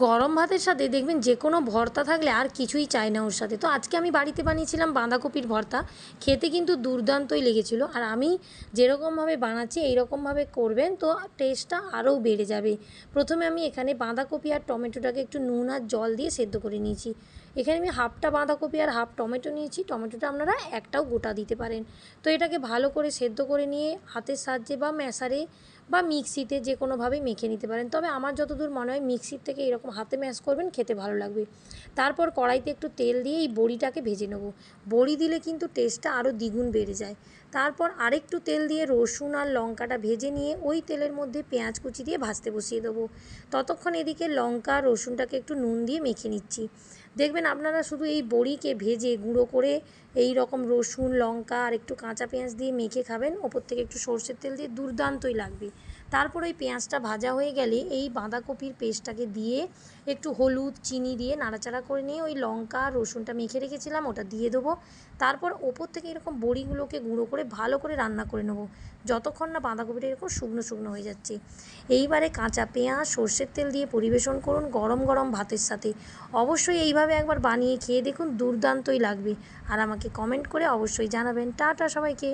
গরম ভাতের সাথে দেখবেন যে কোনো ভর্তা থাকলে আর কিছুই চাই না ওর সাথে। তো আজকে আমি বাড়িতে বানিয়েছিলাম বাঁধাকপির ভর্তা। খেতে কিন্তু দুর্দান্তই লেগেছিলো। আর আমি যেরকমভাবে বানাচ্ছি এইরকমভাবে করবেন তো টেস্টটা আরও বেড়ে যাবে। প্রথমে আমি এখানে বাঁধাকপি আর টমেটোটাকে একটু নুন আর জল দিয়ে সেদ্ধ করে নিয়েছি। এখানে আমি হাফটা বাঁধাকপি আর হাফ টমেটো নিয়েছি। টমেটোটা আপনারা একটাও গোটা দিতে পারেন। তো এটাকে ভালো করে সেদ্ধ করে নিয়ে হাতের সাহায্যে বা ম্যাশারে বা মিক্সিতে যে কোনোভাবেই মেখে নিতে পারেন। তবে আমার যতদূর মনে হয় মিক্সির থেকে এরকম হাতে ম্যাশ করবেন, খেতে ভালো লাগবে। তারপর কড়াইতে একটু তেল দিয়ে এই বড়িটাকে ভেজে নেব। বড়ি দিলে কিন্তু টেস্টটা আরও দ্বিগুণ বেড়ে যায়। তারপর আরেকটু তেল দিয়ে রসুন আর লঙ্কাটা ভেজে নিয়ে ওই তেলের মধ্যে পেঁয়াজ কুচি দিয়ে ভাজতে বসিয়ে দেবো। ততক্ষণ এদিকে লঙ্কা রসুনটাকে একটু নুন দিয়ে মেখে নিচ্ছি। দেখবেন আপনারা শুধু এই বড়িকে ভেজে গুঁড়ো করে এই রকম রসুন লঙ্কা আর একটু কাঁচা পেঁয়াজ দিয়ে মেখে খাবেন, ওপর থেকে একটু সর্ষের তেল দিয়ে, দুর্দান্তই লাগবে। তারপর ওই পেঁয়াজটা ভাজা হয়ে গেলে এই বাঁধাকপির পেস্টটাকে দিয়ে একটু হলুদ চিনি দিয়ে নাড়াচাড়া করে নিয়ে ওই লঙ্কা রসুনটা মেখে রেখেছিলাম ওটা দিয়ে দেবো। তারপর ওপর থেকে এরকম বড়িগুলোকে গুঁড়ো করে ভালো করে রান্না করে নেবো, যতক্ষণ না বাঁধাকপিটা এরকম শুকনো শুকনো হয়ে যাচ্ছে। এইবারে কাঁচা পেঁয়াজ সর্ষের তেল দিয়ে পরিবেশন করুন গরম গরম ভাতের সাথে। অবশ্যই এইভাবে একবার বানিয়ে খেয়ে দেখুন, দুর্দান্তই লাগবে। আর আমাকে কমেন্ট করে অবশ্যই জানাবেন। টাটা সবাইকে।